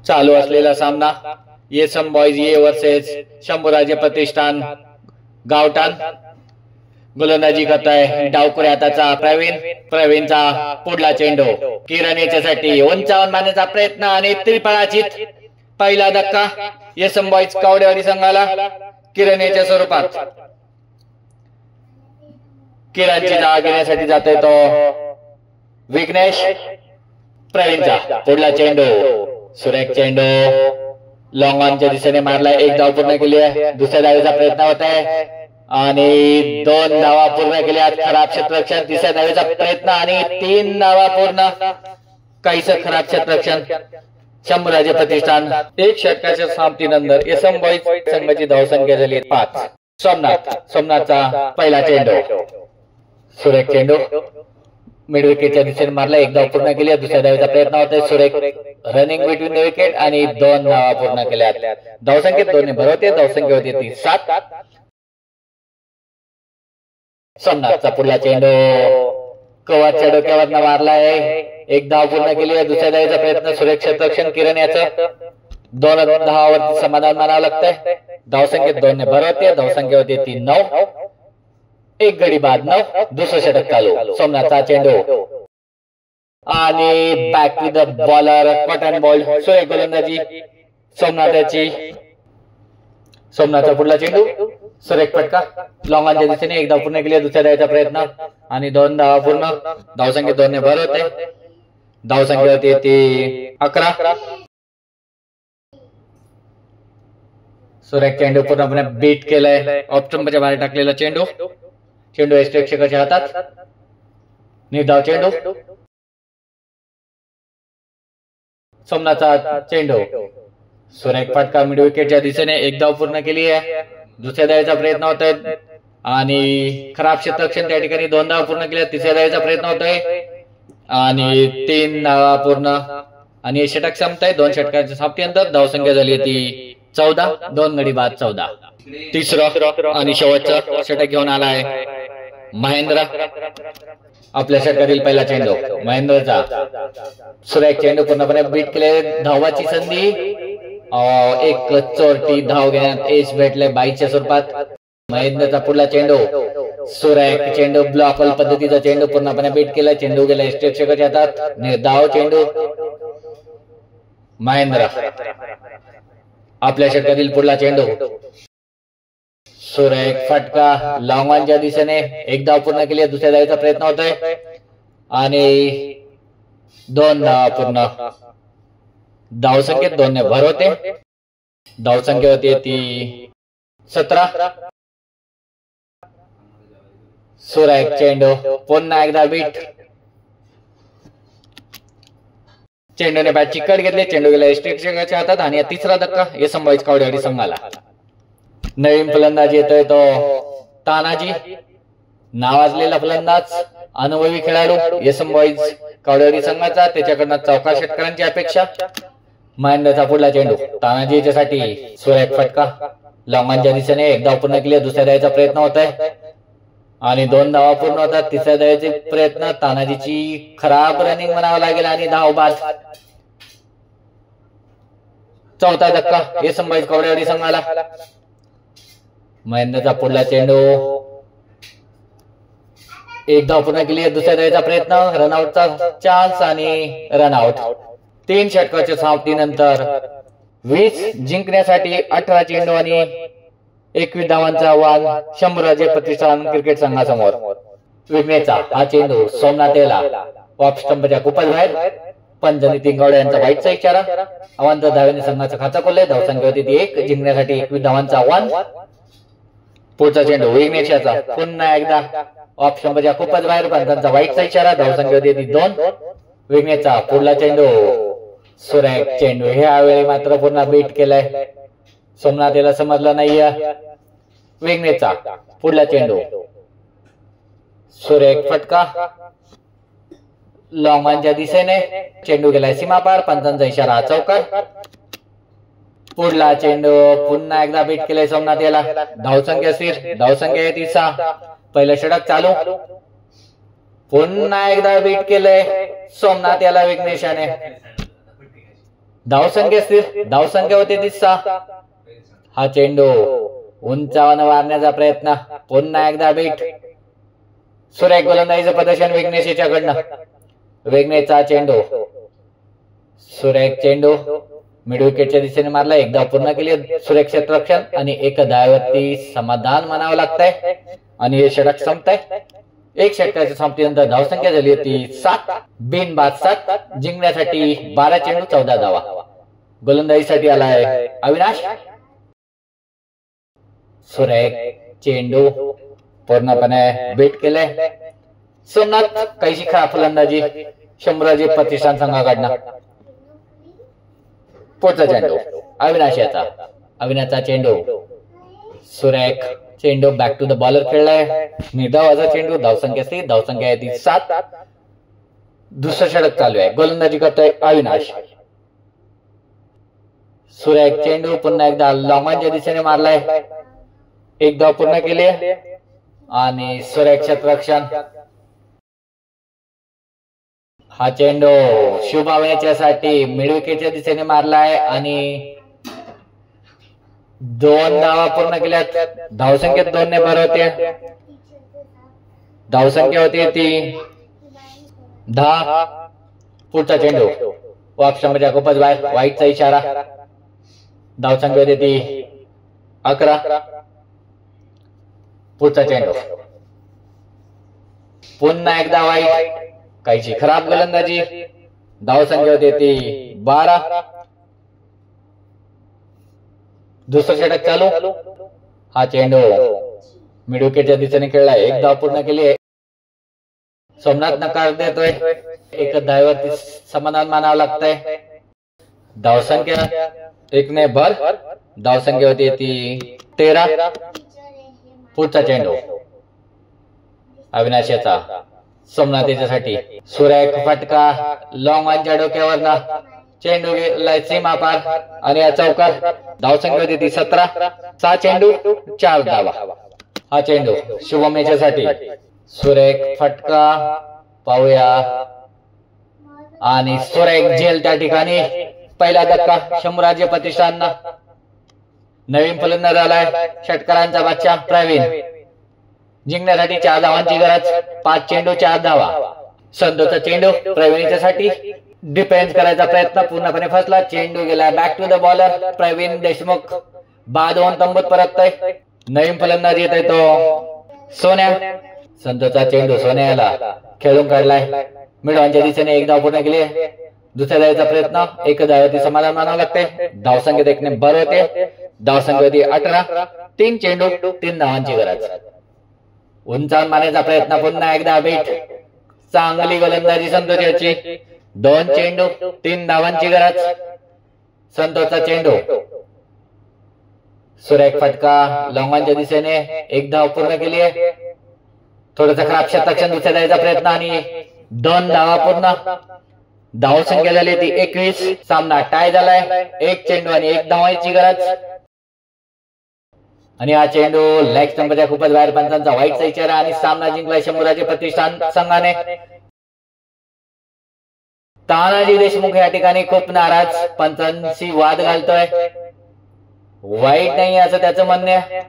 चालू असलेला सामना येसम बॉयज ये वर्सेस शंभूराजे प्रतिष्ठान गावठाण। गोलंदाजी करताय डावखुऱ्या हाताचा प्रवीणचा पुढला चेंडू किरण याच्यासाठी 51 मारण्याचा प्रयत्न आणि त्रिफळाचीत। पहिला धक्का येसम बॉयज कावडेवाडी संघाला किरण याच्या स्वरूपात। किरणची जागा घेण्यासाठी जातोय तो विघ्नेश। प्रवीणचा पुढला चेंडू सुरेख चेंडू लॉंग ऑनच्या दिशेने मारला। एक धाव पूर्ण केली आहे। दुसऱ्या धावेचा प्रयत्न होत आहे आणि 2 धावा पूर्ण केल्या। खराब क्षेत्ररक्षण तिसऱ्या धावेचा प्रयत्न आणि 3 धावा पूर्ण। काहीच खराब क्षेत्ररक्षण शंभूराजे प्रतिष्ठान। एक षटकाच्या समाप्तीनंतर येसम बॉयज संघाची धावसंख्या झाली 5। सोमनाथचा पहिला चेंडू सुरेख चेंडू मिड विकेटच्या दिशेने मारला। एक धाव पूर्ण केली। दुसऱ्या धावेचा प्रयत्न होतोय सुरेख रनिंग बिटवीन द विकेट आणि 2 धावा पूर्ण केल्या। धावसंख्येत 2 ने भरवते। धावसंख्या होती ती 7। सोमनाथचा पुढला चेंडू कव्हरच्या डोक्यावर मारला आहे। एक धाव पूर्ण केली आहे। दुसऱ्या धावेचा प्रयत्न सुरेख क्षेत्ररक्षण किरण याचं 2 धावावरती समाधान मानावं लागतंय। धावसंख्येत 2 ने भरवते। धावसंख्या होती ती 9। एक गडी बाद 9। दुसरं षटक चालू। सोमनाथचा चेंडू आणि back to the bowler caught and bowled सुरेख गोलंदाजी सोमनाथाची। सोमनाथचा पुढला चेंडू सुरेख फटका लॉंग ऑनच्या दिशेने। एक धाव पूर्ण केली। दुसऱ्या धावेचा प्रयत्न आणि 2 धावा पूर्ण। धावसंख्येत 2 ने भर होते। धावसंख्या होती ती 11। सुरेख चेंडू पूर्णपणे बीट केलाय। ऑप्टमच्या बाहेर टाकलेला चेंडू यष्टिरक्षकाच्या हातात। निर्धाव चेंडू सोमनाथचा चेंडू सुरेख फटका मिड विकेटच्या दिशेने। एक धाव पूर्ण केली आहे। दुसऱ्या धावेचा प्रयत्न होतोय आणि खराब क्षेत्ररक्षण त्या ठिकाणी 2 धावा पूर्ण केल्या। तिसऱ्या धावेचा प्रयत्न होतोय आणि 3 धावा पूर्ण आणि हे षटक संपतंय। 2 षटकांच्या समाप्तीनंतर धावसंख्या झाली ती 14। 2 गडी बाद 14। तिसरं आणि शेवटचं षटक घेऊन आला आहे महेंद्र। आपल्या षटकातील पहिला चेंडू महेंद्रचा सुरेख चेंडू पूर्णपणे बीट केले। धावाची संधी एक चोरटी धाव घेण्यात यश भेटले 22च्या स्वरूपात। महेंद्रचा पुढला चेंडू सुरेख चेंडू ब्लॉक पद्धतीचा चेंडू पूर्णपणे बीट केला। चेंडू गेला यष्टिरक्षकाच्या हातात। निर्धाव चेंडू महेंद्र। आपल्या षटकातील पुढला चेंडू सुरेख फटका लॉंग ऑनच्या दिशेने। एक धाव पूर्ण केली। दुसऱ्या धावेचा प्रयत्न होतोय आणि 2 धावा पूर्ण। धावसंख्येत 2 ने भर होते। धावसंख्या होती ती 17। सुरेख चेंडू पुन्हा एकदा बीट। चेंडूने बॅट चिकट घेतले। चेंडू गेला यष्टिरक्षकाच्या हातात आणि तिसरा धक्का येसम बॉयज कावडेवाडी संघाला। नवीन फलंदाज येतोय तो तानाजी नावाजलेला फलंदाज अनुभवी खेळाडू येसम बॉयज कावडेवाडी संघाचा। त्याच्याकडनं चौकार षटकारांची अपेक्षा। महेंद्रचा पुढला चेंडू तानाजी याच्यासाठी सुरेख फटका लॉंग ऑनच्या दिशेने। एक धाव पूर्ण केली। दुसऱ्या धावेचा प्रयत्न होत आहे आणि 2 धावा पूर्ण होतात। तिसऱ्या धावेचे प्रयत्न तानाजीची खराब रनिंग म्हणावं लागेल आणि धाव बाद। चौथा धक्का येसम बॉयज कावडेवाडी संघाला। महेंद्रचा पुढला चेंडू एक धाव पूर्ण केली। दुसऱ्या धावेचा प्रयत्न रनआउटचा चान्स आणि रनआउट। 3 षटकाच्या समाप्तीनंतर 20 जिंकण्यासाठी 18 चेंडू आणि 21 धावांचा आव्हान शंभूराजे प्रतिष्ठान क्रिकेट संघासमोर। विघ्नेचा हा चेंडू सोमनाथ याला ऑफ स्टंपच्या खूपच बाहेर। पंच नितीन गावडे यांचा वाईटचा इशारा। अवांत धावेने संघाचा खाता खोलले। धावसंख्या होती ती 1। जिंकण्यासाठी 21 धावांचा आव्हान। पुढचा चेंडू विघ्नेशाचा पुन्हा एकदा ऑफ स्टंपच्या खूपच बाहेर। पंचांचा वाईटचा इशारा। धावसंख्या होती ती 2। विघ्नेचा पुढला चेंडू सुरेख चेंडू ह्यावेळी मात्र पुन्हा बीट केलाय। सोमनाथ याला समजलं नाहीये। विघ्नेचा पुढला चेंडू सुरेख फटका लॉंग ऑनच्या दिशेने। चेंडू गेलाय सीमापार। पंचांचा इशारा चौकार। पुढला चेंडू पुन्हा एकदा बीट केलाय सोमनाथ याला। धावसंख्या स्थिर। धावसंख्या आहे ती 6। पहिलं षटक चालू। पुन्हा एकदा बीट केलंय सोमनाथ याला विघ्नेशाने। धावसंख्या स्थिर, धावसंख्या होते ती 6. हा चेंडू उंचावनं मारण्याचा प्रयत्न, पुन्हा एकदा बीट. सुरेख गोलंदाजीचं प्रदर्शन विघ्नेश याच्याकडनं. विघ्नेशचा चेंडू, सुरेख चेंडू मिड विकेटच्या दिशेने मारला. एकदा पूर्ण केली, सुरेख क्षेत्ररक्षण आणि एक धावेवरती समाधान मानावं लागतंय आणि हे षटक संपतंय. एक षटकाच्या संपतीनंतर धावसंख्या झाली होती 7, बिनबाद 7. जिंकण्यासाठी 12 चेंडू 14 धावा. गोलंदाजीसाठी आलाय अविनाश. सुरेख चेंडू पूर्णपणे बीट केलंय. सोमनाथ काहीशी खराब फलंदाजी शंभराजी प्रतिष्ठान संघाकडनं. पुढचा चेंडू अविनाश याचा. अविनाशचा चेंडू, सुरेख चेंडू बॅक टू द बॉलर खेळलाय. निर्धावाचा चेंडू, धावसंख्या स्थिर, धावसंख्या आहे ती 7. दुसरं षटक चालू आहे. गोलंदाजी करतोय अविनाश. सुरेख चेंडू पुन्हा एकदा लॉंगॉनच्या दिशेने मारलाय. एक धाव पूर्ण केली आणि सुरेख क्षेत्ररक्षण. हा चेंडू शुभावयाच्यासाठी मिड विकेटच्या दिशेने मारलाय आणि 2 धावा पूर्ण केल्यात. धावसंख्येत 2 ने भर होते. धावसंख्या होती ती 10. पुढचा चेंडू ऑप्शनमध्ये खूपच बाहेर, वाईटचा इशारा. धावसंख्या होती ती 11. पुढचा चेंडू पुन्हा एकदा वाईट, काहीची खराब गोलंदाजी. धावसंख्या होती ती 12. दुसरं षटक चालू. हा चेंडू मिड विकेटच्या दिशेने खेळलाय. एक धाव पूर्ण केली आहे. सोमनाथ नकार देतोय. एक धावेवरती समाधान मानावं लागतंय. धावसंख्या 1 ने भर. धावसंख्या होती ती 13. पुढचा चेंडू अविनाश याचा. सोमनाथ याच्यासाठी सुरेख फटका लॉंग ऑनच्या डोक्यावर. चेंडू गेलाय सीमा पार आणि या चौकार. धावसंख्या होती ती 17. 6 चेंडू 4 धावा. हा चेंडू शुभम याच्यासाठी. सुरेख फटका पाहूया आणि सुरेख झेल त्या ठिकाणी. पहिला धक्का शंभराजी प्रतिष्ठान. नवीन फलंदाज आलाय षटकारांचा बादशाह प्रवीण. जिंकण्यासाठी 4 धावांची गरज. 5 चेंडू 4 धावा. संतोषचा चेंडू प्रवीणच्यासाठी. डिफेन्स करायचा प्रयत्न पूर्णपणे फसला. चेंडू गेला back to the bowler. Praveen Deshmukh बाद होऊन तंबूत परततोय. नवीन फलंदाज येत आहे तो सोन्या. संतोषचा चेंडू सोन्याला खेळून काढलाय. मिडॉनच्या दिशेने एक धाव पूर्ण केली. दुसऱ्या धावेचा प्रयत्न. एक धावेवरती समाधान मानावं लागते. धावसंख्येत 1 ने भर होते. धावसंख्या होती 18. 3 चेंडू 3 धावांची गरज. उंचावून मारण्याचा प्रयत्न. पुन्हा एकदा बीट. चांगली गोलंदाजी संतोष याची. 2 चेंडू 3 धावांची गरज. संतोषचा चेंडू, सुरेख फटका लॉंगॉनच्या दिशेने. एक धाव पूर्ण केली आहे. थोडंसं खराब क्षेत्ररक्षण दुसऱ्या धावेचा प्रयत्न आणि 2 धावा पूर्ण. धावसंख्या झाली ती 21. सामना टाय झालाय. 1 चेंडू आणि 1 धावांची गरज. आणि हा चेंडू लेग स्टंपच्या खूपच बाहेर. पंचांचा वाईटचा इशारा आणि सामना जिंकलाय शंभराजी प्रतिष्ठान संघाने. तानाजी देशमुख या ठिकाणी खूप नाराज, पंचांशी वाद घालतोय. वाईट नाही असं त्याचं म्हणणं आहे.